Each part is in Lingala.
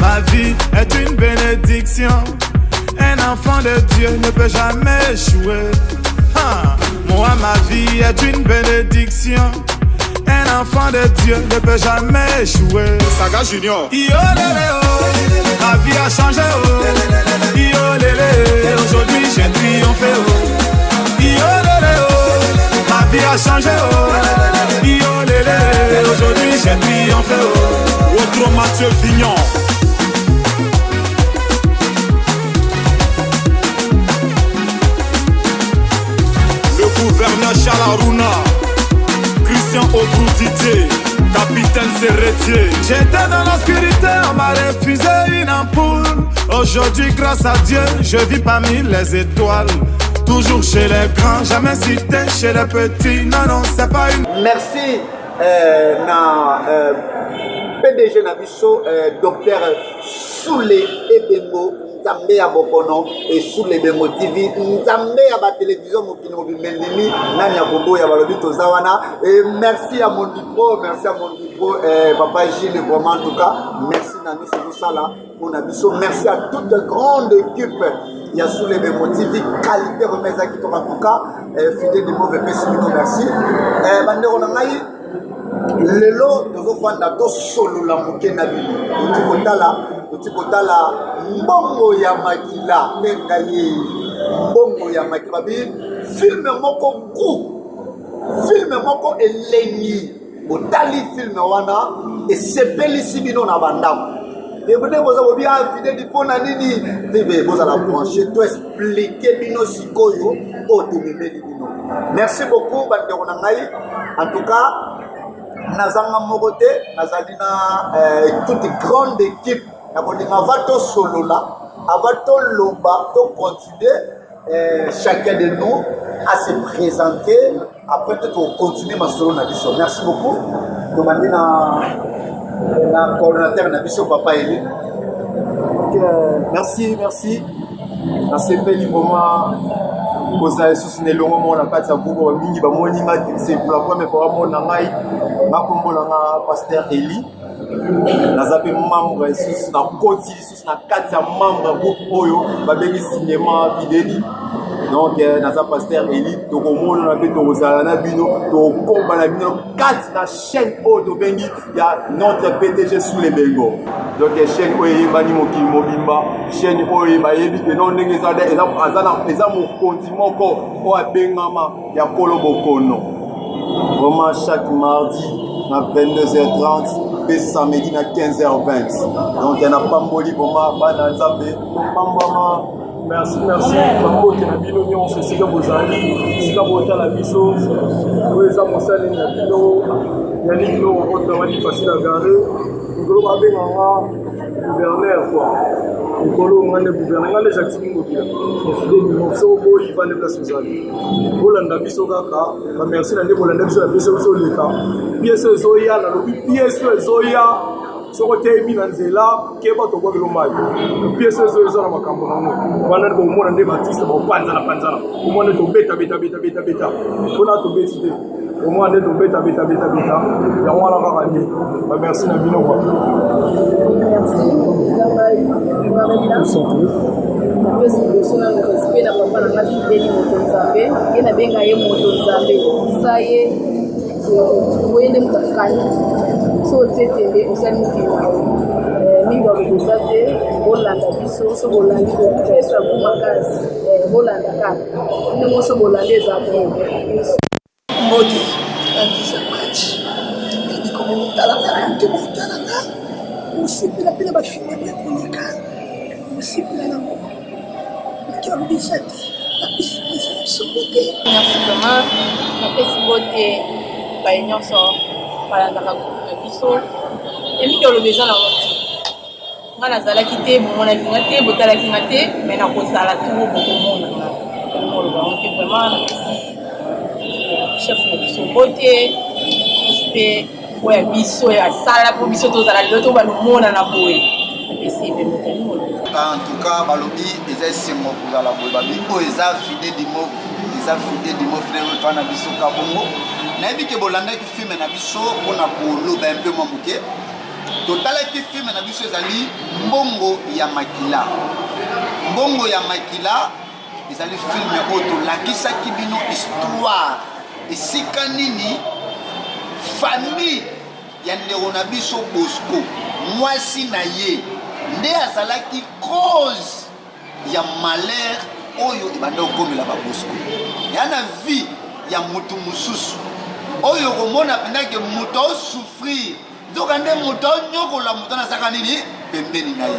Ma vie est une bénédiction. Un enfant de Dieu ne peut jamais échouer. Moi, ma vie est une bénédiction. Un enfant de Dieu ne peut jamais échouer. Saga Junior. Yo lélé oh, ma vie a changé oh. Yo lélé, aujourd'hui j'ai triomphé oh. Yo lélé oh, ma vie a changé oh. Yo lélé, aujourd'hui j'ai triomphé oh. Autre Mathieu Vignon. Gouverneur Charles Christian Obrouditier, capitaine Serretier. J'étais dans l'obscurité, on m'a refusé une ampoule. Aujourd'hui, grâce à Dieu, je vis parmi les étoiles. Toujours chez les grands, jamais cité chez les petits. Non, non, c'est pas une... Merci PDG Nabiso, docteur Soulé Ebengo. Nzambe ya bokono et sous les Bengo TV Nzambe ya ba télévision mokino bimendimi nani ya bobo ya balobi tozawana et merci à mon Pro, merci à mon Pro papa Gilles vraiment en tout cas merci nani c'est tout ça là pour Nabiso, merci à toute grande équipe il y a sous les Bengo TV qualité remise à qui en tout cas fidèle du mauvais pessimino merci bandero na ngai lelo tozofanda to solo la moke na bino utikotala mbongo ya makila nengaye mbongo ya makila bi film moko elengi otali film wana esepeli sibino na bandako et vous devez vous bien fidèle du pona nini bébé vous allez brancher to expliquer bino sikoyo o tumemeli bino merci beaucoup bandeko na ngai en tout cas nazanga mokote nazali na toute grande équipe avato solola, avato loba, to continuer chacun de nous à se présenter. Après peut-être on continue ma solo nabiso. Merci beaucoup. Demandez na coordinateur nabiso papa Eli. Merci. Merci vraiment. Koza sous ne longo mona kati ya bubo mingi ba moni nga c'est pour la première fois mona ngai ma kombo na pasteur Eli. Nazape membre sous na koti sous na kati ya membre groupe oyo ba bengi cinéma fidèle donc naza pasteur Eli to komona na pe to kozala na bino to komba na bino kati na chaîne oyo to bengi ya notre PDG sous les Bengo donc chaîne oyo bani mokili mobimba chaîne oyo ba yebi que non ndenge eza mo continent ko o abengama ya kolo bokono vraiment chaque mardi à 22h30 et samedi à 15h20 donc il y en a pas mboli vraiment bananzabe pambama merci bakote na bino nyonso esika bozali esika botala biso oyo eza mosali na bino ya lino otamani facile à garer ngolo babenganga gouverneur quoi ngolo ngane gouverneur ngale Jacques Mobila fidèle du so bo Ivan de place ozali bolanda biso kaka ba merci na ndeko bolanda biso na biso so leka pièce zoya na lobi pièce zoya soko te mina nzela keba to kwa bilomai pièce zoya na makambo nango wana ko mona nde Baptiste ba panzana ko mona to beta kona to betite au moins de tomber ta beta ya wana kaka ni ba merci na bino kwa merci na respect na papa na ngati deni moto nzambe yena benga ye moto nzambe saye oyende mtakani so tetele osali mukino mingi wakuzate bolanda biso so bolandi pesa kumakazi bolanda kaka ndimo so bolande za Modi, andisa kwachi. Ndi komutala ndi mutala. Usipila pila bafine ya kunika. Usipila na mo. Kila mbisati. Abisa sobote. Merci vraiment. Napesi bote ba nyonso balanda ka biso. Emi ke olobeza na moti. Ngana zalaki te bomona kinga te botala kinga te mais na kozala tout bokomona na. Komolo ba on vraiment napesi chef na biso bote respect oya biso ya sala po biso tozala lelo balomona na boye apesi pe motani en tout cas balobi eza sengo kozala boye babi o eza fidèle du mot frère to na biso ka bongo na yebi ke bolanda ki film na biso pona koloba un peu mamuke totalaki filme na biso ezali mbongo ya makila. Mbongo ya makila ezali filme oyo tolakisaki bino histoire esika nini famille ya ndeko na biso Bosco mwasi na ye nde azalaki cause ya malheur oyo ebanda okomela ba Bosco ya na vie ya mutu mususu oyo komona pendake mutu osouffrir nzoka nde mutu onyokola mutu nasaka nini pembeni na ye.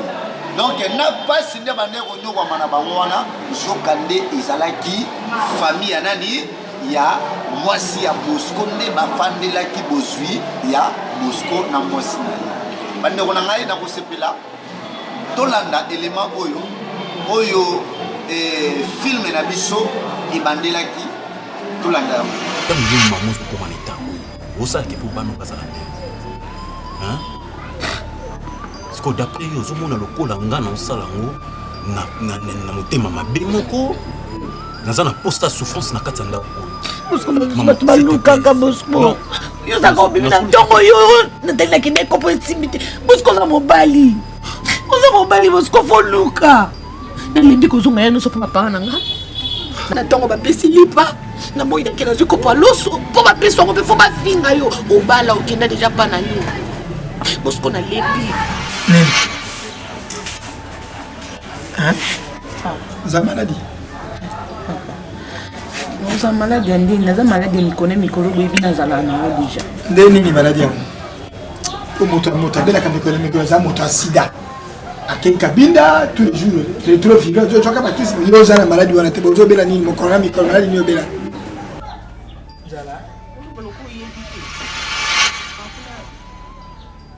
Donc na pasi nde bande konyokwama na bango wana nzoka nde ezalaki famille ya nani ya mwasi ya Bosco nde bafandelaki bozwi ya Bosco na mwasi na ye. Bandeko na ngai nakosepela tolanda élément oyo filme na biso ebandelaki tolanda yango. Comme il m'a montré comment il est, au sac pour bano bazala. Hein? Parce que d'après eux, on a le col en gana au salango, na motema mabe moko, dans un posta souffrance na katanda. Bosco maluka ka Bosco. Yo za ko bimina ntongo yo na tela ki ne ko proximité. Bosco za mobali. Oza mobali Bosco fo luka. Nalindi ko zunga yano so papa nanga. Na ntongo ba pesi lipa. Na moyi de kena zuko pa loso. Po ba pesi ngo be fo ba finga yo. Obala okenda déjà pa na yo. Bosco na lebi. Hein? Za maladie. Za maladie ndi na za maladie mikone mikoro bebi na zala na yo déjà. Ndeni ni maladie. Ko moto bela ka mikone mikoro za moto sida. Aken kabinda tous les jours les trop figure je choka bakisi yo za na maladie wana te bozo bela ni mokona mikoro maladie ni obela. Zala.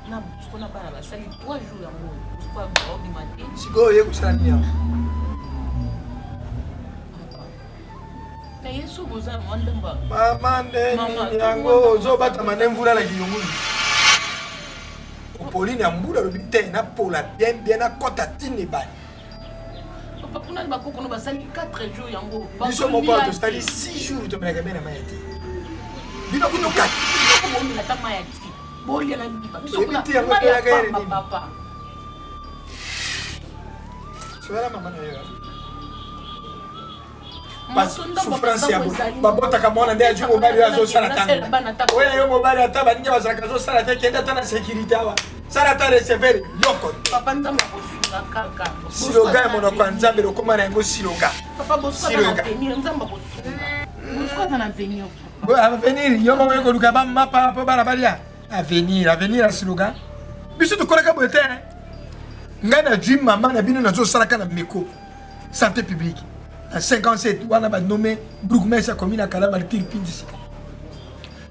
Na Bosco na bana la sali 3 jours ya mo. Pas du matin. Sigo ye kusala ni ya. Na Yesu boza mwandamba. Mama ndeni yango zo bata manemvula la kiyonguni. Pauline ya mbula lo bite na pola bien na kota tini ba. Papa kuna ba kokona basali 4 jours yango. Biso mo pa to stali 6 jours to mena kabena mayete. Bino kuno kat. Ko mo na tama ya ti. Bolia na bipa. Biso kuna ya gaire ni. Papa. Sola mama na yo. Pas souffrance ya babota kamona ndia ju mobali ya zo sala tanga. Oya yo mobali ataba ninge basaka zo sala te kenda tana sécurité awa. Sala ta recevoir yoko. Papa nzamba kosunga kaka. Siloga mono kwa nzambe lo koma na ngo siloga. Papa Bosco na venir nzamba kosunga. Bosco na venir. Bo venir yo mo ko luka ba mapa po bana balia. Avenir a siloga. Biso to kolaka bote. Ngana dream mama na bino na zo sala kana meko. Santé publique. En 57, on a nommé Brougmesse commune à Kalamaltir Pindisi.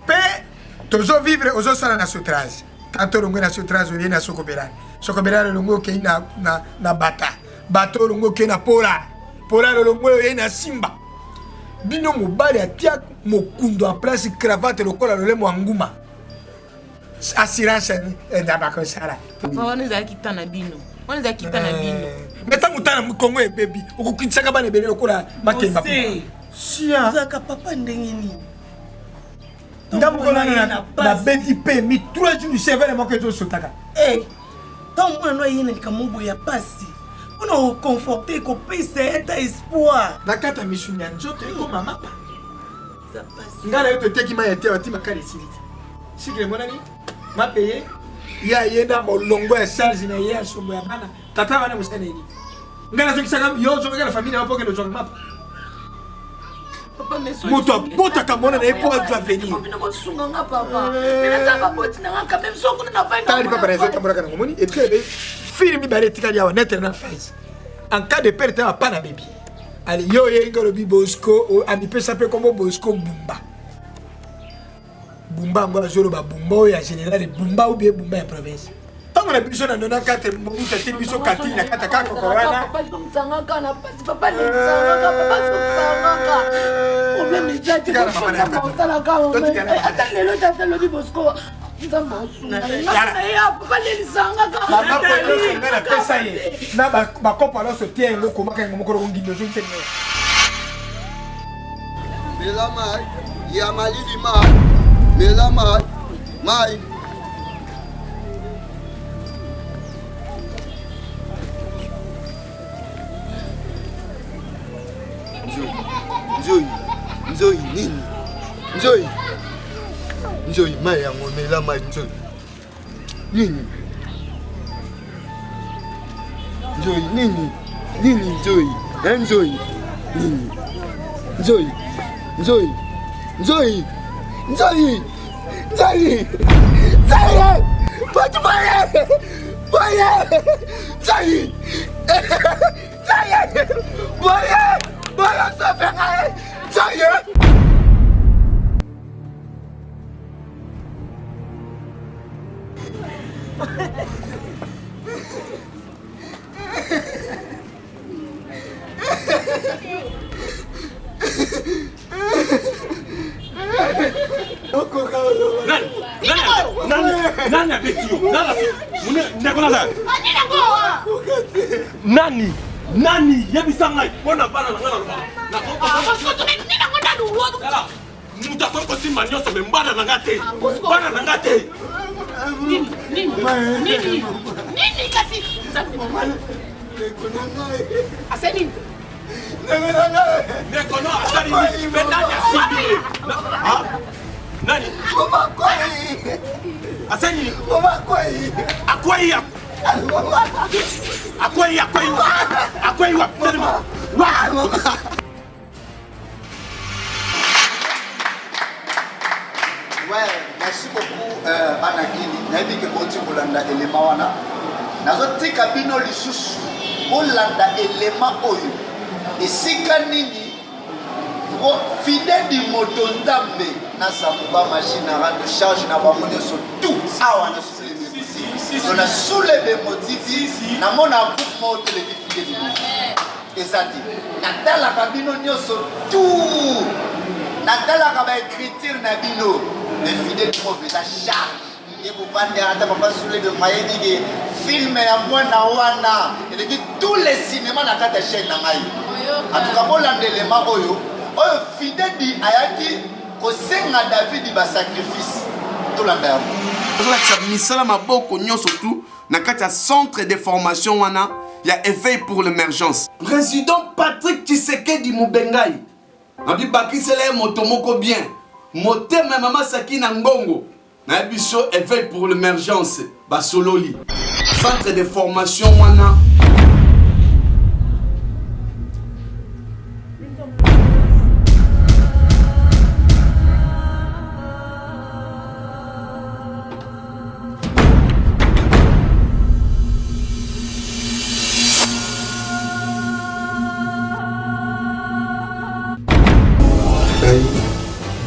Pe, toujours vivre aux autres na sotrage. Tanto longo na sotrage, on est na Sokoberan. Sokoberan longo ke na bata. Bato longo ke na pola. Pola longo est na simba. Bino mobali atia mokundo en place cravate lokola lolemo anguma. Assurance d'abako sala. Papa on est akitana bino. On est akitana bino. Meta mutana mukongo e baby. Okukitsaka bana bele lokola makemba. Sia. Zaka papa ndengeni. Ndamu kona na beti pe mi 3 jours serveur mo ke zo sotaka. Eh. Tant moi no yene likamungu ya pasi. On conforter ko pesa eta espoir. Nakata mishunya njoto iko mama pa. Za pasi. Ngala yote teki ma yete wati makali siliti. Sikile mwana ni ma payer. Ya yenda molongo ya charge na ya sombo ya bana. Tata bana musana ni. Ngala zokisaka yo zo ngala famille wapo ke lo jonga mapa. Moto bota kamona na epo va venir. Tali papa rezo tambora kana ngomoni et que film bare tikali ya net na face. En cas de perte à pas na baby. Ali yo yengolo bi Bosco ami pesa pe comme Bosco Bumba. Bumba ngwa zolo ba Bumba ya général Bumba ou bien Bumba ya province. Tango na biso na 94 mobuta te biso kati na kata kako korana. Papa tumsanga kana papa ni sanga papa tumsanga. Problème est déjà tu peux la kama. Attends le di Bosco. Nzamba osunga. Ya papa ni sanga kana. Mama ko yo ngana pesa ye. Na ba kopa lo so tie ngo ko maka ngo ko ngindo zo ntene. Bela mai ya malili mai. Bela mai. Mai. Nzoi. Nzoi nini? Nzoi. Nzoi mai yango mela mai nzoi. Nini? Nzoi nini? Nini nzoi? Nzoi. Nini? Nzoi. Nzoi. Nzoi. Nzoi. Nzoi. Nzoi. Pode parar. Parar. Nzoi. Nzoi. Parar. Parar só pegar. Nzoi. Nani abetio? Nani? Nani? Yebisanga bona bana na ngana. Muta ko simba nyoso mbana na ngate. Bana na ngate. Nini kasi? Aseni. Nekono asani bedanya sibi. Ha? Nani? Mama kwai. Asani. Mama kwai. Akwai. Akwai. Akwai wa. Ouais, merci beaucoup Anakini. Nayebi ke boti kolanda elema wana. Nazotika bino lisusu kolanda elema oyo. Esika nini fidèle di moto nzambe na samuba machine à rendre charge na bamone so tout awa na souleve motivi na mona groupe mo télévision di ezati natala kabino nyoso tout natala ka ba écriture na bino les fidèles professeur charge et vous vendez à papa souleve mayebi ke film ya mwana wana et tous les cinémas na kata chaîne na ngai en tout cas bolanda elema oyo fidèle di ayaki kosenga David ba sacrifice tolanda yango ozolakisa misala maboko nyonso tu na kati ya centre de formation wana ya éveil pour l'émergence. Président Patrick Tshisekedi Mubengai nabi bakisele moto moko bien motema mama Sakina Ngongo na biso éveil pour l'émergence basololi centre de formation wana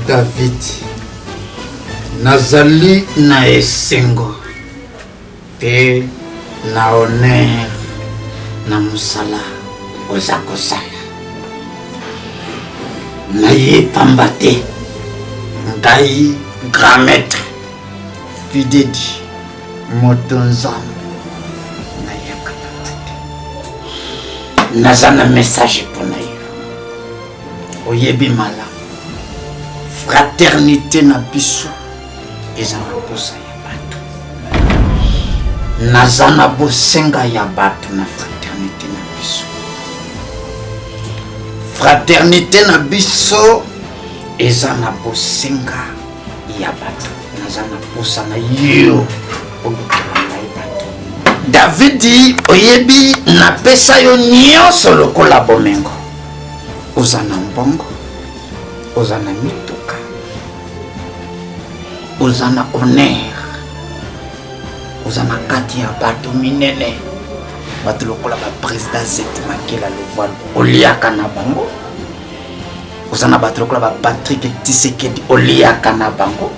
David nazali na esengo pe na honneur na musala oza kosala na ye pamba te ngai grand maître fidedi moto nzambe na ye kapata te naza na message mpona yo oyebi malamu fraternité na biso eza na posa ya bato naza na bosenga ya bato na fraternité na biso fraternité na biso eza na bosenga ya bato naza na posa na yo olukela ngai bato davidi oyebi napesa yo nyonso lokola bomengo oza na mbongo oza na mito ozana honneur ozana kati ya bato minene bato lokola ba président Zet Makela Lovalo oliaka na bango ozana bato lokola ba Patrick Tshisekedi oliaka na bango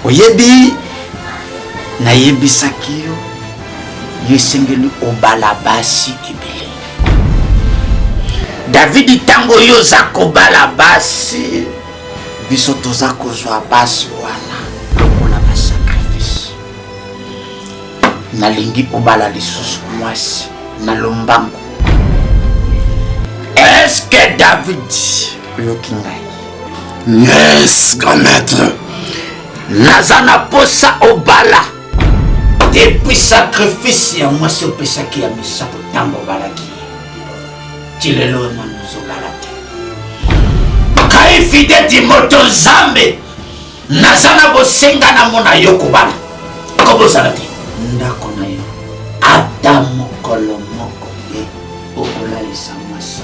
oyebi na yebisaki yo yesengeli obala basi ebele David tango yo zako bala basi biso toza kozwa basi wana lokola ba sacrifice nalingi obala lisusu mwasi na lombango est-ce que David yoki ngai yes grand maître naza na posa obala depuis sacrifice ya mwasi opesaki ya misato ntango obalaki tilelo na ozolala te kai fideti moto nzambe naza na bosenga na mona yo kobala okobosala te ndako na yo ata mokolo moko ye okolalisa mwasi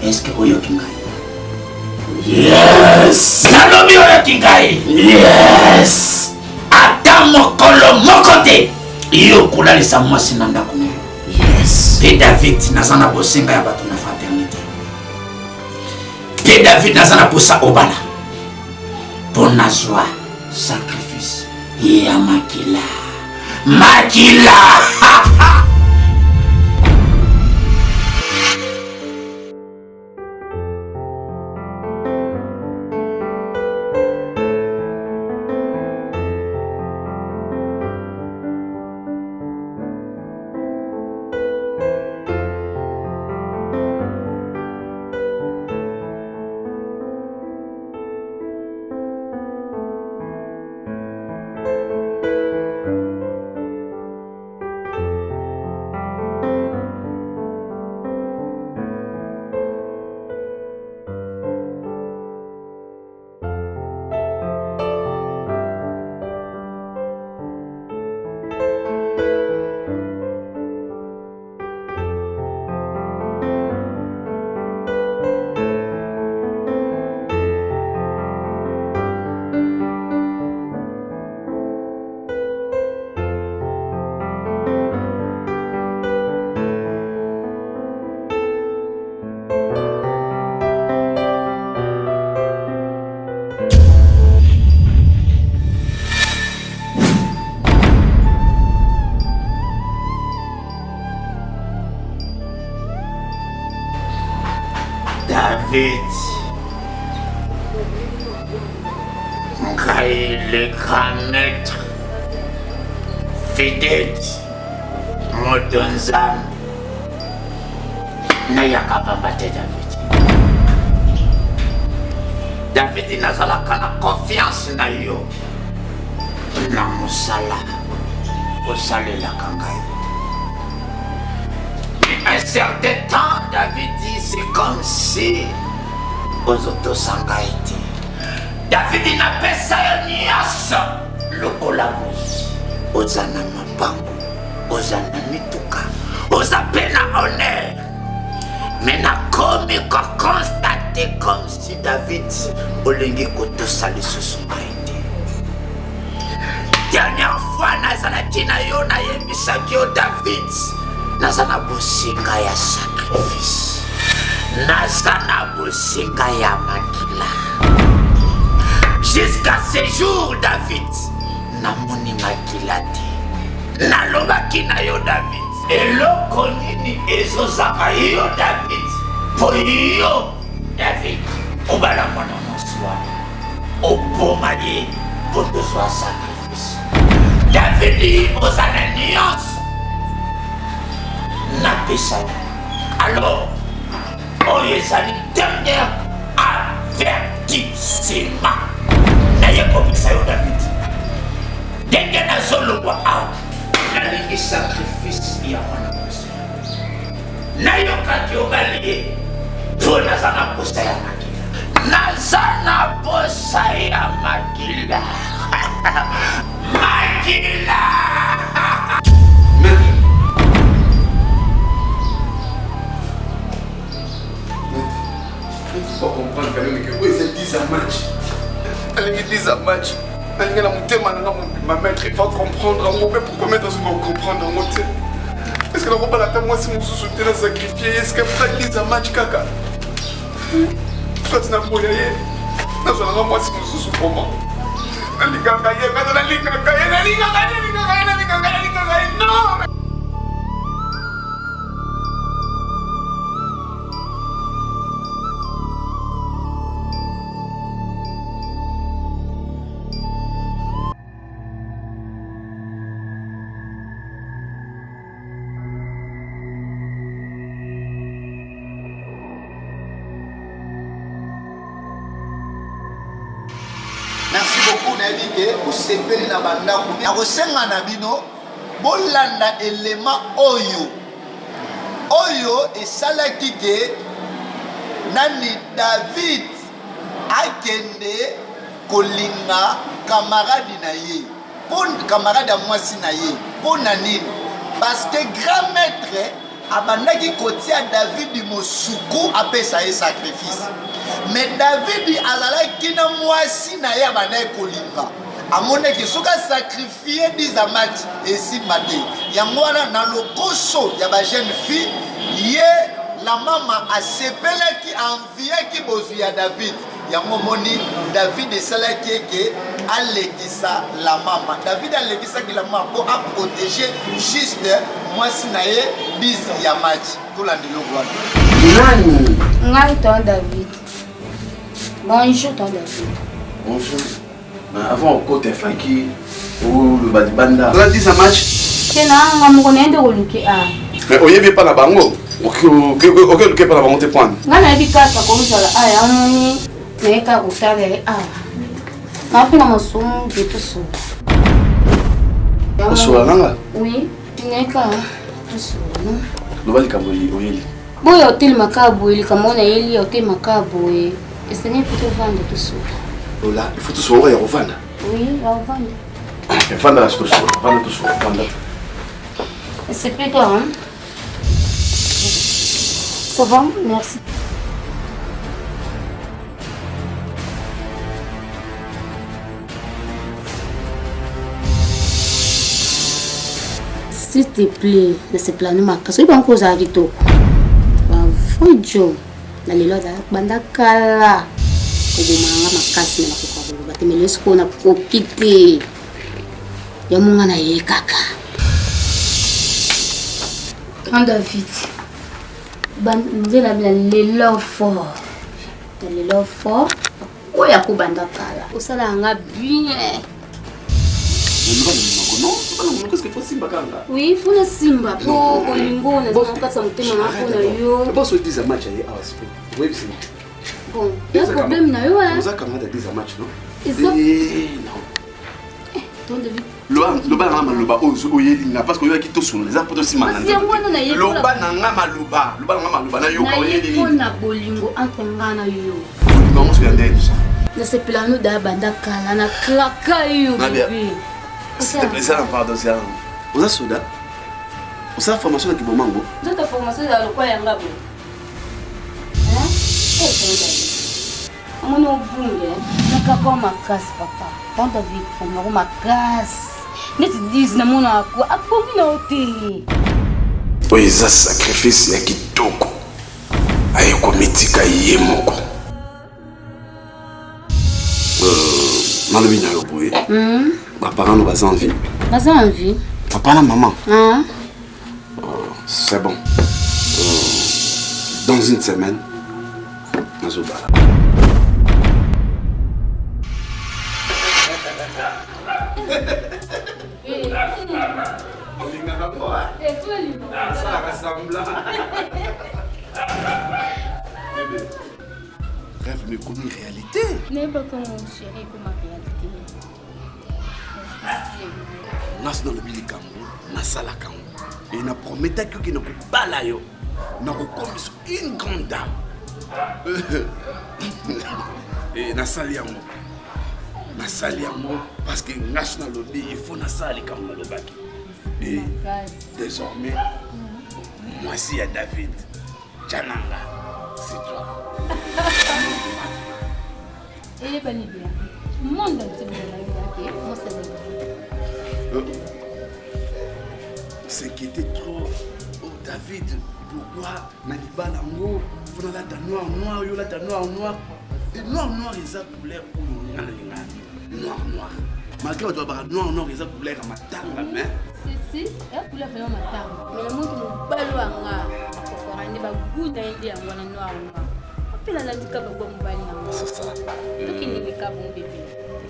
eske oyoki ngai yes nalobi oyoki ngai yes ata mokolo moko te yo okolalisa mwasi na ndako na yo yes mpe David naza na bosenga ya bato na fraternité mpe David naza na posa obala mpo nazwa sacrifice ya makila David, ngai le grand maître, fidèle, moto nzambe, nayaka pamba te David nazalaka na confiance na yo na mosala osalelaka ngai. Un certain temps, David dit, c'est comme si aux autosangaïti. David n'a pas ça le collabos. Aux anamabango, aux anamituka, aux appels à honneur. Mais n'a comme constaté comme si David olingi koto sali susungaïti. Dernière fois, Nazalaki na yo na yemisaki o David. Nazana bosinga ya sacrifice. Nazana bosinga ya makila. Jusqu'à ce jour, David, namoni makila te. Nalobaki na yo David. Eloko nini ezozaka yo David. Po yo David. Obala mwana moswa. Oboma ye. Pour que soit sacrifice. David ozana nuance. Alors, on est à une dernière avertissement. N'ayez pas vu ça, David. Dès que nous sommes le roi, la ligne sacrifice, il y a mon amour. N'ayez pas dit au Mali, pour Nazana Posaya Makila. Nazana Posaya Makila. Makila. Il faut comprendre quand même que oui, c'est 10 à match. Elle est 10 à match. Elle est là, ma maître, il faut comprendre. Pourquoi mettre ce qu'on comprendre en moté? Est-ce que la robe à la table, moi, si mon sous-souté l'a sacrifié, est-ce qu'elle fait 10 à match, caca? Soit tu n'as pas yé. Non, je n'ai pas moi si mon sous-souté pour moi. La ligue a gagné, la ligue a gagné, la ligue a gagné, la ligue a gagné, la ligue a gagné, la ligue a gagné. Non! Merci beaucoup Nabike pour sepeli na bandako. Akosenga na bino bolanda élément oyo esalaki ke nani David akende kolinga camarade na ye pour camarade à moi si na ye pour nani parce que grand maître abandaki kotia David mosuku apesa ye sacrifice mais David azalaki na mwasi na ye abandaki kolinga amonaki soka sacrifier 10 amati esimba te yango wana na lokoso ya ba jeune fille ye la mama asepelaki enviaki bozwi ya David yango moni David esalaki eke alekisa la mama David alekisaki la mama pour a protéger juste mwasi na ye 10 ya mati tolandelo wana nani ngai ton David bonjour ton David bonjour avant côté faki ou le badibanda la 10 match tena ngamoko nende koluke a mais oyebi pa na bango OK luke pa na bango te point ngana bikaka komsala aya amoni neka kutale a napinga masumu betuso Sola nanga oui neka tuso lobali kamoli oyeli boyo hotel makabu ili kamona yeli hotel makabu et ce n'est plutôt vendre tout ça. Là, il faut tout sauver et revendre. Oui, revendre. Et vendre la tout ça, vendre tout ça, vendre. C'est plutôt hein. Ça va, merci. S'il te plaît, laisse planer ma casse. Il va encore à Rito. Joe. Na lelo za banda kala kubumanga makasi na kukwabulu batemele sikona kokite ya munga na ye kaka Grand David ban nzela bila lelo fort oya kubanda kala usala nga bien qu'est-ce qu'il faut simba kanga oui il faut le simba pour olingona za mukatsa mutema nako na yo boss we disa match ya awas oui c'est bon il y a problème na yo hein vous a camarade disa match non non ton David loba na maloba oyeli na parce que yo akito solo les apports aussi manana loba na nga maloba na yo ka oyeli na na bolingo antengana yo non je viens d'être na se plano da banda kala na klaka yo bébé c'était plaisir en pardon c'est vous a soda vous a formation de kibomango vous êtes formation dans le quoi ya ngabo hein mon obunge na kako makasi papa quand David pour me makasi neti 10 na mona ko apongi na hotel oui ça sacrifice ya kitoko ayeko mitika yemoko Malobina yo boye. Mes parents nous basent en vie. Basent en vie. Papa et maman. Ah. C'est bon. Dans une semaine, nous allons rêve mais comme une réalité. N'est pas comme mon chéri, comme ma réalité. Nas dans le bilikambo, nasala kango. Et na promettait que ne peut pas là yo. Na reconnaît une grande dame. Et nasali yango. Nasali yango parce que national lobby il faut nasali kango lobaki. Et désormais moi si à David Jananga, c'est toi. Et pas ni bien. Monde entier moi c'est qui était trop. Oh David, pourquoi Naniba Lango, vous avez la noir, yo la noir. Et noir, ils ont couleur pour nous. Noir. Malgré que noir, ils ont couleur à ma table, mais. Si, et couleur à ma table. Mais le monde nous baloanga. Pour faire un débat goût d'un idée à moi noir. Puis la handicap va me balayer. C'est ça. Donc il n'est pas bon bébé.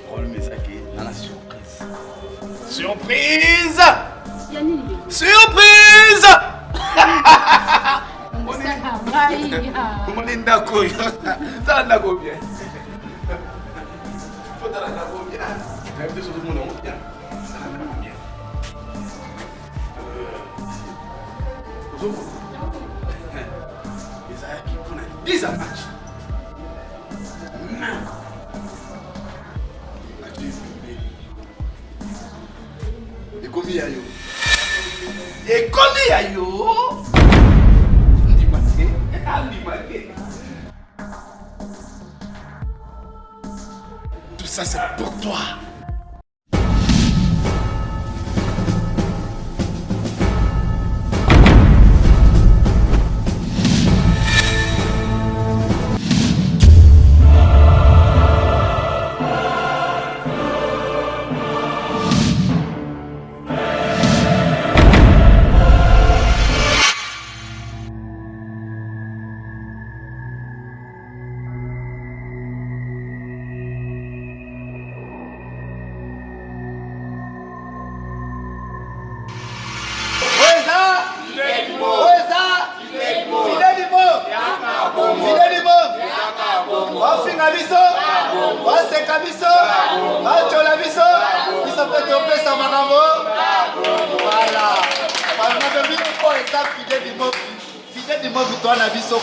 Rôle mais ça qui est dans la surprise. Surprise! Surprise! On est d'accord. Ça n'a pas bien. Faut dans la bien. Même de tout le monde bien. Ça n'a pas bien. Et ça qui prend 10 match. Et combien yo? Et combien yo? Tout ça c'est pour toi.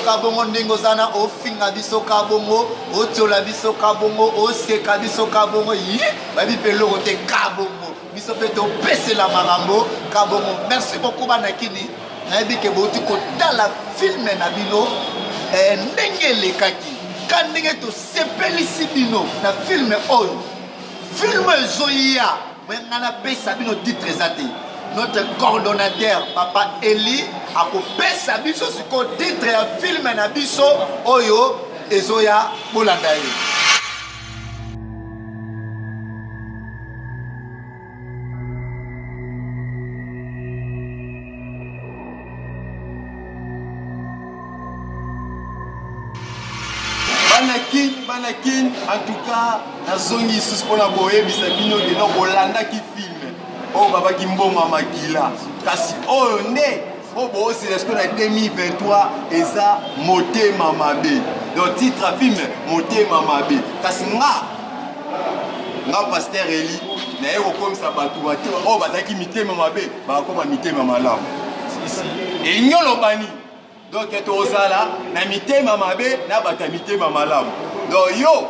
Kabongo ndingo sana ofinga biso kabongo otiola biso kabongo oseka biso kabongo yi babi pelo te kabongo biso pe to pese la marambo kabongo. Merci beaucoup banakini nayebi ke boti ko tala film na bino ndenge lekaki kandenge to sepelisi bino na film oyo film zoya ngana pesa bino titre ezate. Notre coordonnateur Papa Eli a kopesa biso siko titre ya film na biso oyo ezoya bolanda ye. Banakin en tout cas nazongi sus pona boye bisabino de no bolanda ki film. Oh baba kimbonga makila kasi oh ne oh bo c'est ce qu'on a 2023 eza motema mabe donc titre film motema mabe kasi nga pasteur Eli na yeko comme ça batu batu oh bazaki mitema mabe ba koma mitema malamu et nyolo bani donc to sala na mitema mabe na bata mitema malamu donc yo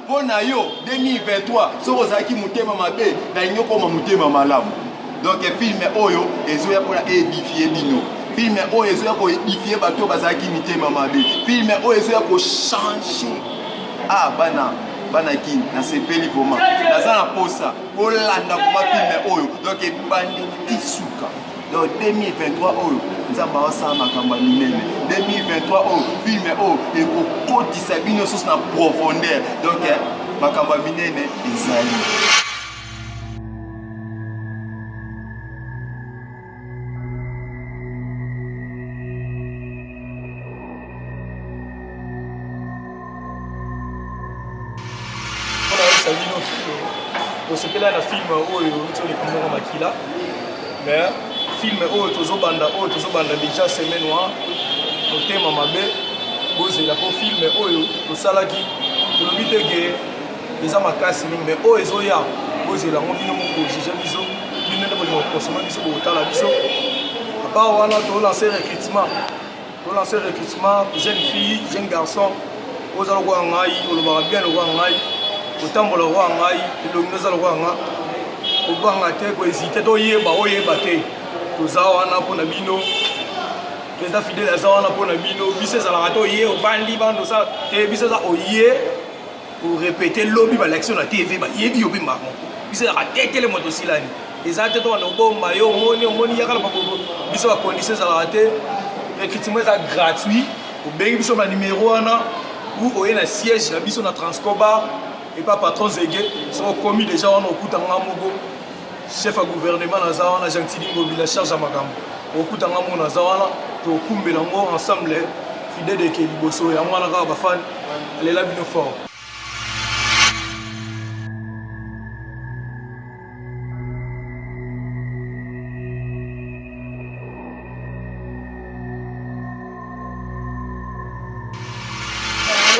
pona yo 2023 soko zaki mutema mabe na nyoko ma mutema malamu. Donc film oyo ezoya pona édifier bino. Film oyo ezoya ko édifier bato bazaki mitema mabe. Film oyo ezoya ko changer. Ah bana ki na sepeli boma. Naza na posa olanda kuma film oyo. Donc ebandi tisuka. Donc 2023 oyo nzamba wasa makamba minene. 2023 oyo film oyo ekokotisa bino sos na profondeur. Donc makamba minene ezali. osepela na film oyo toli komona makila mais film oyo tozobanda déjà semaine noire motema mabe bozela po film oyo tosalaki tolobi teke eza makasi mingi mais oyo ezoya bozela ngo bino moko juge biso bino nde bolingo konsoma biso botala biso apart wana tolance recrutement jeune fille jeune garçon ozala kwa ngai olobaka bien lokwa ngai otambola kwa ngai elongi eza lokwa nga obanga te kohésite toyeba oyeba te toza wana mpona bino président fidèle aza wana mpona bino biso ezalaka te oye obandi bando sa te biso eza oye orépéte lobi balaction na tv bayebi yo mpe mbango biso ezalaka te tele moto osilani eza te to wana obomba yo omoni yakala biso bacondition ezalaka te recrutement eza gratuit obengi biso na numéro wana ou oye na siège na biso na transcoba et pas patron Zégué sont commis déjà on okuta ngamoko chef à gouvernement na zawana Jean-Tidi Ngobi la charge à makambo okuta ngamoko na zawana to kumbela ngo ensemble fidèle de Keliboso ya mwana ka ba fan elle là bino fort.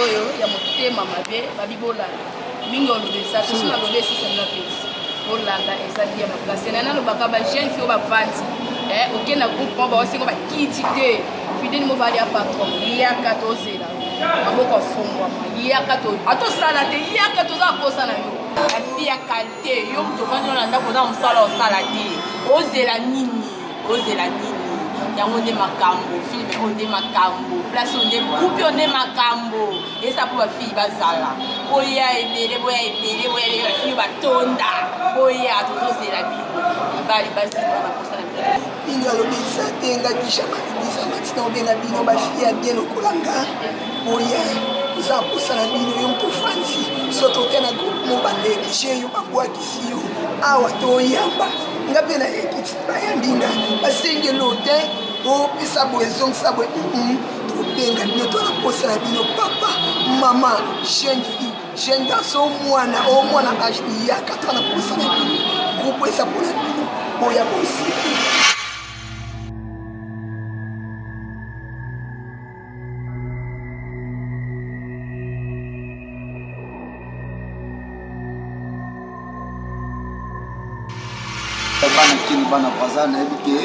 oyo ya motema mabe babibola mingi olobesa tosi na lobe esisanga pesi olanda eza lia na place nana lobaka bajeune fille oyo bavandi okenda groupe mo baosengo bakiti te fideni mo bali ya patron liaka tozela maboko afungwama yaka atosala te yaka toza kosa na yo afi ya kalite yo moto ovandi na ndako oza mosala osala te ozela nini yango nde makambo filme oyo nde makambo place oyo nde groupe oyo nde makambo eza mpo bafille bazala boya ebele bafille batonda boya tozozela bino mibali bazala bakosala bino alobisa te nga kisha babibisa matina obenga bino bafille ya bien lokolanga boya oza kosala bino yo mpo franci soto te na groupe mo bandege yo babwakisi yo awa toyamba nga mpe nayekiti bayambinga basengelo te opesa boye ezongisa boye tobenga bino tona kosala bino papa mama jeune fille jeune garçon mwana age yaka tona kosala bino groupe eza mpona bino boya bosiki bana kini bana braza nayebi ke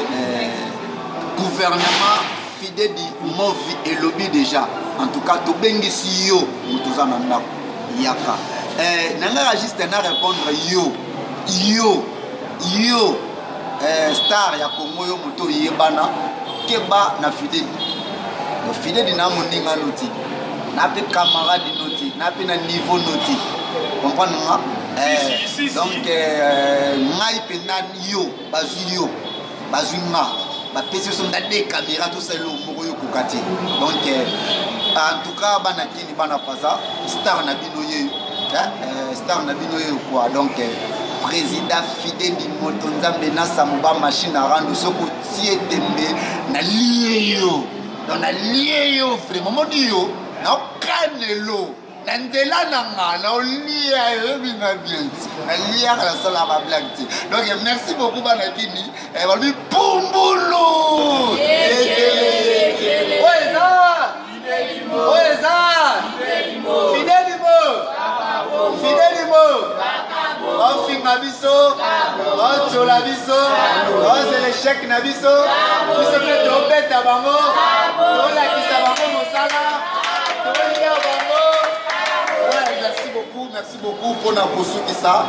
gouvernement fidèle di movi elobi déjà en tout cas tobengisi yo moto oza na ndako yaka nangaka juste na répondre yo star ya Congo yo moto oyebana keba na fidèle na moninga noti na pe camarade noti na pe na niveau noti comprendre nga donc ngai pena yo bazunga bapesi so na de caméra to selo moko yo kokati donc en tout cas bana kini bana paza star na bino ye quoi donc président fidèle di moto nzambe na samuba machine à rendre soko tie tembe na lié yo vraiment modi yo na kanelo na nzela nanga na olia ebinga bien na lia la sala ba blague donc merci beaucoup bana kini balbi pumbulu Fidelimo ofinga biso otola biso ozele chèque na biso biso mpe tobeta bango tolakisa bango mosala tolia bango. Merci beaucoup pour la ça.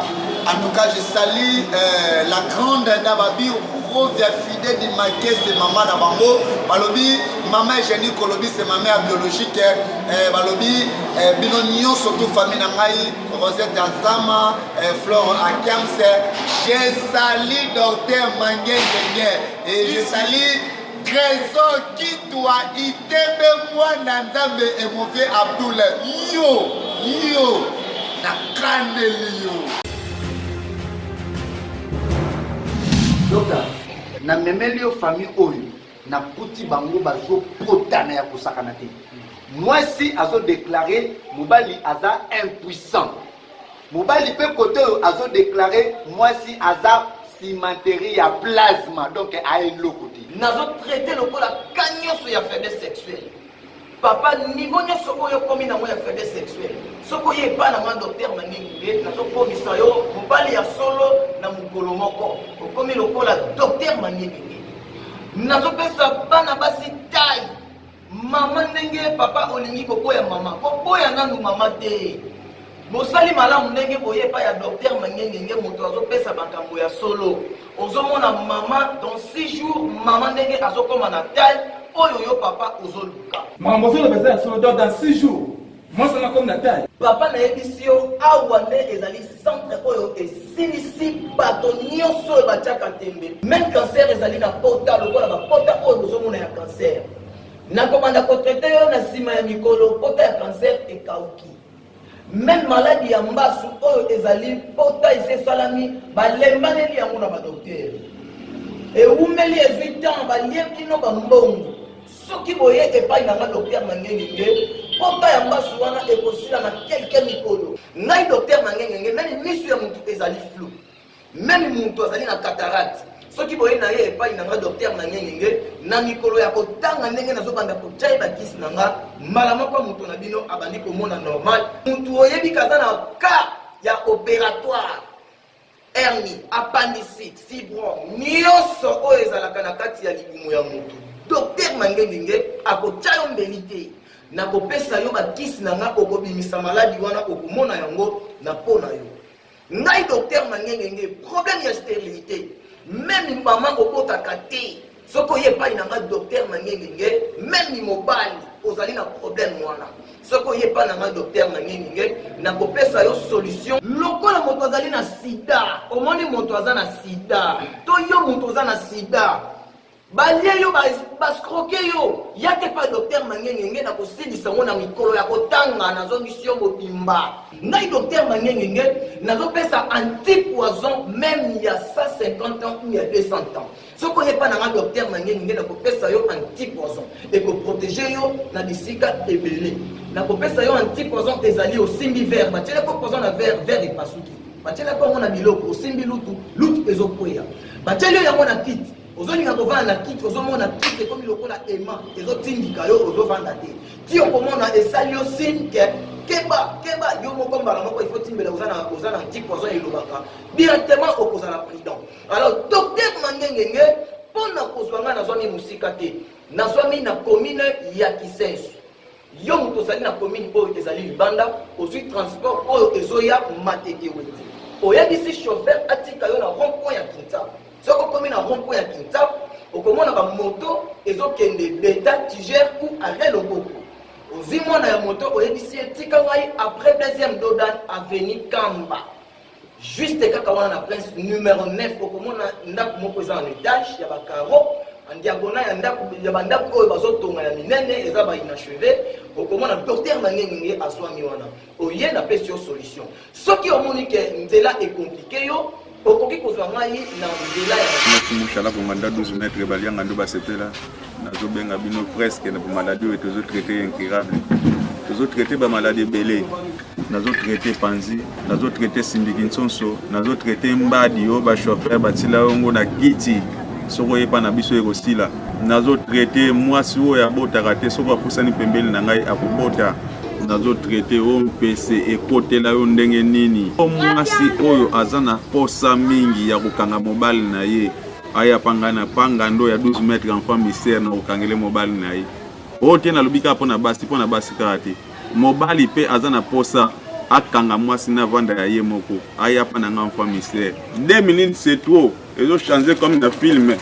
En tout cas, je salue la grande Nababi, via fidèle de ma caisse de maman Nabango. Balobi, maman Jenny Kolobi, c'est ma mère biologique. Balobi, Binonion, surtout famille Nangaï, Rosette Azama, Flore Akams. Je salue docteur Mangen et je salue Grésor qui doit y t'aimer moi, Nandambe et mon vieux Abdoulaye. Yo. Na kanelio Doka na memelio famille oyo na kuti bango bazo potana ya kusakana te mwasi azo déclarer mobali aza impuissant mobali pe kote azo déclarer mwasi aza cimenterie ya plasma donc a eloko te nazo traiter lokola kanyoso ya faiblesse sexuelle. Papa, niveau nyonso oyo komi na mo ya faiblesse sexuelle. Soko ye pa na mwa docteur Mangingi, na soko misayo, mobali ya solo na mukolo moko. Okomi lokola docteur Mangingi. Na so pesa bana basi tai. Mama ndenge papa olingi kokoya mama. Kokoya nanu mama te. Mosali malamu ndenge boye pa ya docteur Mangingi moto azo pesa bakambo ya solo. Ozomona mama dans 6 jours, mama ndenge azokoma na tai. Oyo papa ozoluka. Maman le besoin sur dans 6 jours. Moi ça m'a comme la taille. Papa na ebisio awande ezali centre oyo esilisi bato nyonso batiaka tembe. Même cancer ezali na pota lokola ba pota oyo bozomona ya cancer. Na komanda ko traiter yo na sima ya mikolo pota ya cancer ekauki. Même maladie ya mbasu oyo ezali pota ise salami balembaneli yango na ba docteur. Et umeli evitant balieki no ba mbongo. Soki boye epai na nga docteur Mangenge pota ya mbasu wana ekosila na quelques mikolo. Ngai docteur Mangenge nani misu ya mutu ezali flou. Même mutu azali na cataracte. Soki boye na ye epai na nga docteur Mangenge na mikolo ya kotanga ndenge nazobanda kochai bakisi na nga mbala moko mutu na bino abandi komona normal. Mutu oyebi kaza na cas ya opératoire. Hernie, appendicite, fibrome, nyonso oyo ezalaka na kati ya libumu ya mutu. Docteur Mangenge akotia yo mbeli te. nakopesa yo bakisi na nga okobimisa maladi wana okomona yango na pona yo. Ngai docteur Mangengenge problème ya stérilité même maman okotaka te soko ye pa na nga docteur Mangengenge même mobali ozali na problème wana soko ye pa na nga docteur Mangengenge nakopesa yo solution lokola moto azali na sida omoni moto aza na sida to yo moto aza na sida balie yo baskroke yo yake pa docteur Mangengenge na kosilisa ngo na mikolo ya kotanga nazongisi yo mobimba. Ngai docteur Mangengenge nazopesa antipoison même il y a 150 ans ou il y a 200 ans. Ce qu'on n'est pas dans le docteur Mangengenge nakopesa yo antipoison et ko protéger yo na bisika ebele. Nakopesa yo antipoison ezali au simbi vert. Batela ko poison na vert et pasuki. Batela ko mona biloko simbi lutu ezokwea. Batela yango na kit. Ozolinga kovanda na kit ozomona kit comme lokola ema ezotindika yo ozovanda te. Ti okomona esali yo signe que keba yo moko mbala moko il faut timbela ozana antipoison elobaka directement okozala prudent. Alors docteur Mangengenge pona kozwanga nazwami musika te nazwami na commune ya Kisensu yo moto ozali na commune oyo ezali libanda ozwi transport oyo ezoya matete wete oyebisi chauffeur atika yo na rond-point ya Kintabu. Soko komi na rond-point ya Kintabu okomona ba moto ezokende beta tigère ou arrêt loboko ozi mwana ya moto oyebisi etika ngai après deuxième dodan avenue Kamba juste kaka wana na prince numéro 9 okomona ndako moko eza en étage ya bakaro en diagonale ya ndako ya bandako oyo bazotonga ya minene eza ba inachevé okomona docteur Mangengenge aswami wana oye na pesi yo solution soki omoni ke nzela est compliqué yo okoki kozwa ngai na nzela ya mushala konganda 12 mètres balianga ndo basepela nazobenga bino presque na maladie oyo tozotraité incurable tozotraité bamaladi ebele nazotraité panzi nazotraité simbiki nsonso nazotraité mbadi oyo bachauffeur batila yango na kiti soko oyepa na biso ekosila nazotraité mwasi oyo abotaka te soko apusani pembeni na ngai akobota nazotraité oyo mpese ekotela yo ndenge nini mwasi oyo aza na posa mingi ya kokanga mobali na ye aya pangana pangando ya 12 mètres enfant mystère na kokangele mobali na ye oyo te nalobika mpo na basi kaka te mobali mpe aza na posa akanga mwasi na vanda ya ye moko aya pa na nga enfant mystère 2 minutes c'est trop ezochange comme na film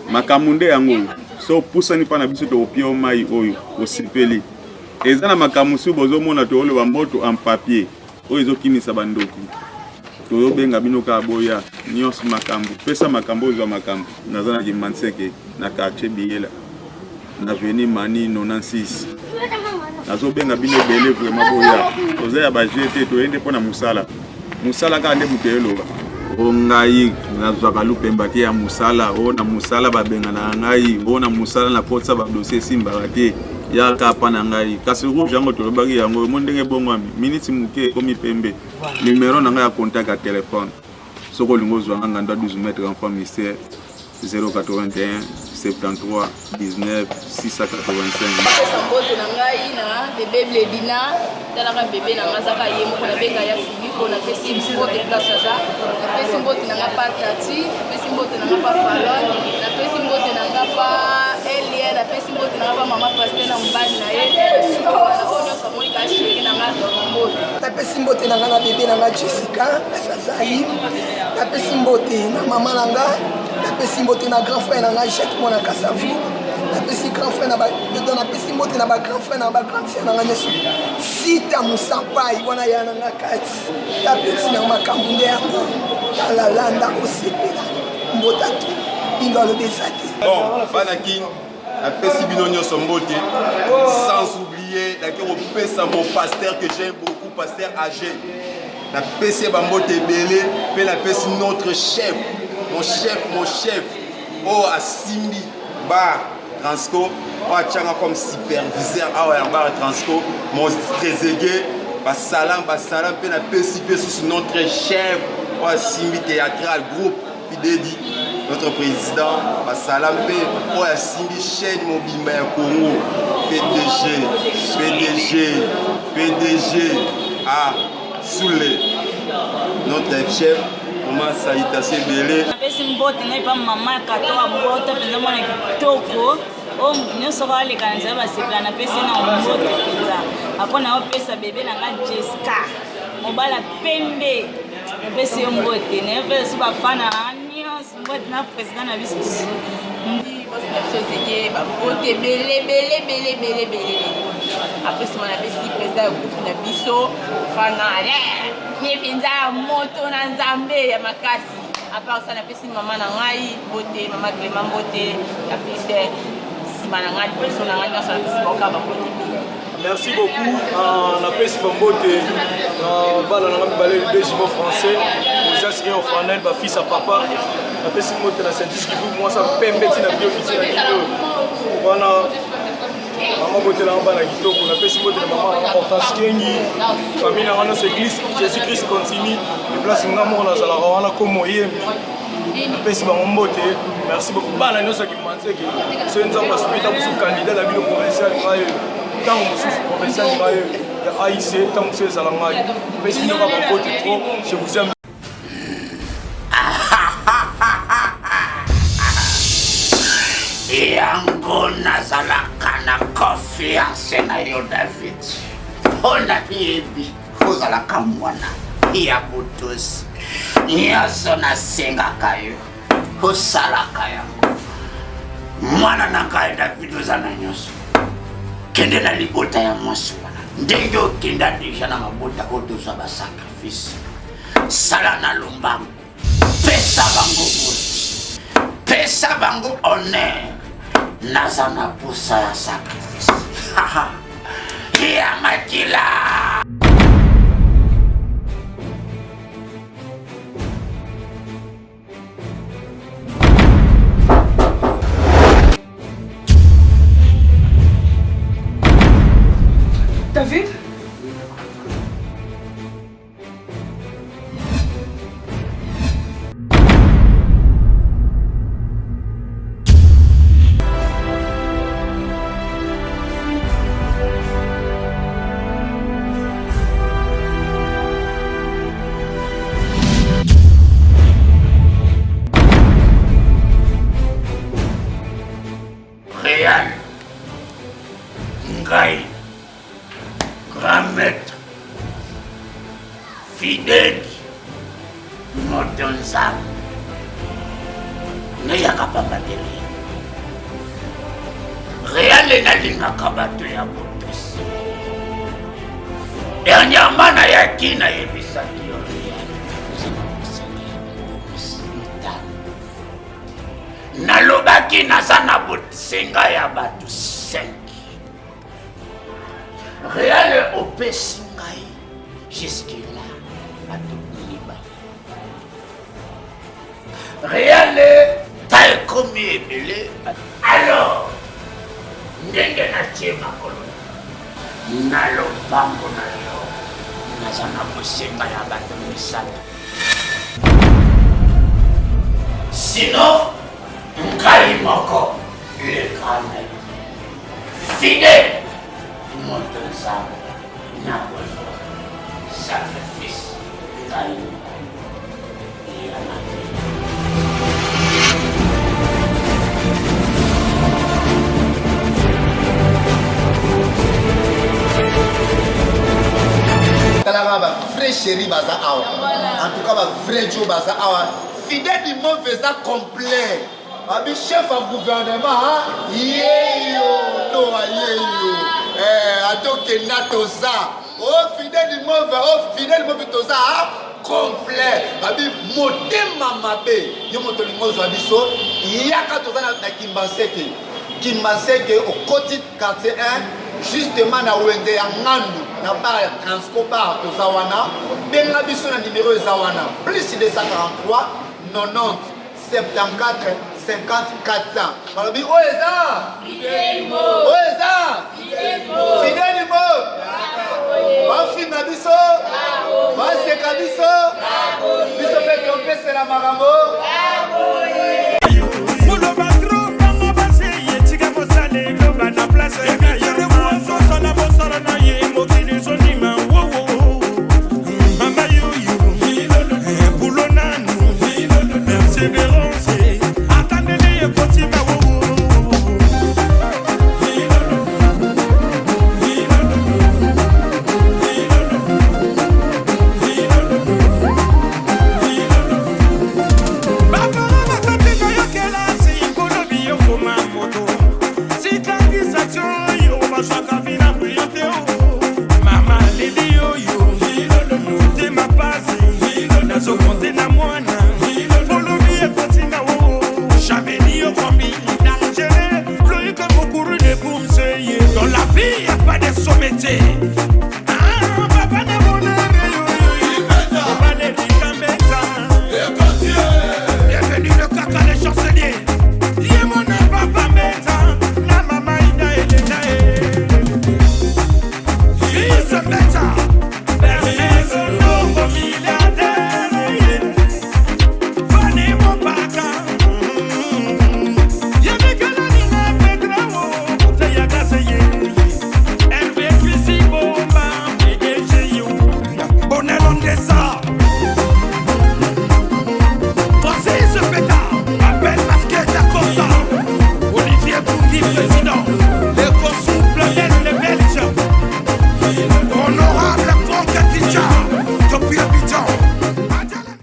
makambo nde yango so pusani mpa na biso tokopia o mai oyo osepeli eza na makambo mosusu bozomona tooloba mboto en papier oyo ezokimisa bandoki toyobenga bino kaka boya nyonso makambo pesa makambo ozwa makambo naza na Kimanseke na quartier Biyela na veni Mani 96 nazobenga bino ebele vraiment boya oza ya bajete toyende mpo na mosala kaka nde moto eloba o ngai nazwaka lupemba te ya mosala o na mosala babengana ngai o na mosala na kotisa badossier esimbaka te ya kapa na ngai kasi rouge yango tolobaki yango mo ndenge bongwami miniti moke ekomi pembe numero na ngai ya contact ya telefone soko olingi ozwanga nganda 12 mètres enfant mystère 081 73 19 685 mbote na ngai na bebe Bledina talaka bebe na mazaka ye moko na benga ya Filipo na pesi mbote place aza na pesi mbote na ngapa Tati pesi mbote na ngapa Falon na pesi mbote na ngapa Elie na pesi mbote na ngapa mama pasteur na mbali na ye na onyo samoni ka shiri na ngapa mbote na pesi mbote na ngana bebe na ngapa Jessica Sazali na pesi mbote na mama na ngapa na pesi mbote na grand frère na ngapa Jacques Mona Kasavu na pesi grand frère na ba na pesi mbote na ba grand frère na ba grand sœur na ngapa Sita Musapai wana ya na ngakati ya pesi na makambo nde yango la landa osepela mbota tu ingalo besati bon banaki na pesi bino nyonso mbote sans oublier la kopesa mon pasteur que j'aime beaucoup pasteur âgé na pesi ba mbote belé pe la pesi notre chef mon chef oh asimbi ba Transco on tient comme superviseur à bar Transco mon trésorier basalam pe na pesi sur notre chef oh asimbi théâtral groupe Fidedi notre président basalam pe oh asimbi chaîne mobimba ya Congo PDG à Soulé notre chef vraiment salutation ebele. napesi mbote ngai mpa mama katoka mbota mpenza mwana kitoko oyo nyonso kaka aleka na nzela basepela napesi na mbote mpenza apo na opesa bebe na nga Jessica mobala pembe napesi yo mbote nayo mpe so bafana nyonso mbote na président na biso soseke babote belebelebelebelebele apesi mo napesi président ya groupe na biso fana ye mpenza ya moto na nzambe ya makasi apart ça napesi mama na ngai bote mama Clément bote apesi nsima na ngai liboso na ngai nyonso napesi boka babote merci beaucoup napesi bambote bana na ngai mibale le jumeaux français ojasiki orphanel bafils ya papa napesi mbote na Saint-Just Kivu mwasa pembe ntina bio officier na kito wana mama bote na bana kitoko napesi mbote na mama Hortense Kengi famille na wana église Jésus-Christ continue de place nga moko nazalaka wana komo yembi napesi bango mbote merci beaucoup bana nyonso akimanseke soki nzambe asupita mosu candidat na bino provincial ngai ntango mosusu provincial ngai ya AIC ntango mosusu ezala ngai napesi bino kaka mbote trop je vous aime. yango nazalaka na confiance na yo David mpona yebi ozalaka mwana ya botosi nyonso nasengaka yo osalaka yango mwana na ngai David oza na nyonso kende na libota ya mwasi wana ndenge okenda deja na mabota oyo tozwa basacrifice sala na lombango pesa bango boti pesa bango honneur naza na posa ya sacrifice ya makila David? Réal Ngai grand maître fidèle Motonza neyaka pamatele Réal nalingaka bato ya botosi dernièrement nayaki nayebisaki yo Réal nalobaki naza na bosenga ya bato 5 Réal opesi ngai jusque là bato mibale Réal ta ekomi ebele alors ndenge natie makolo na lopango na yo naza na bosenga ya bato 3 sinon ngai moko lekana fidèle Motonza na bozo sacrifice ngai talaka ba vrai chéri baza awa en tout cas ba vrai Joe baza awa fidèle du monde faisant complet abi chef en gouvernement yeyo no yeyo atokenda toza oh fidèle du monde oh fidèle du monde toza complet abi motema mabe yo moto lingo zwa biso yaka toza na Kimbanseke au côté quartier 1 justement na wende ya ngandu na bar ya transport bar toza wana benga biso na numéro ezawana plus de 143 90 74 54 balobi oyo eza oyo eza Fidèle Mo bafina biso baseka biso biso mpe topesela makambo beauté.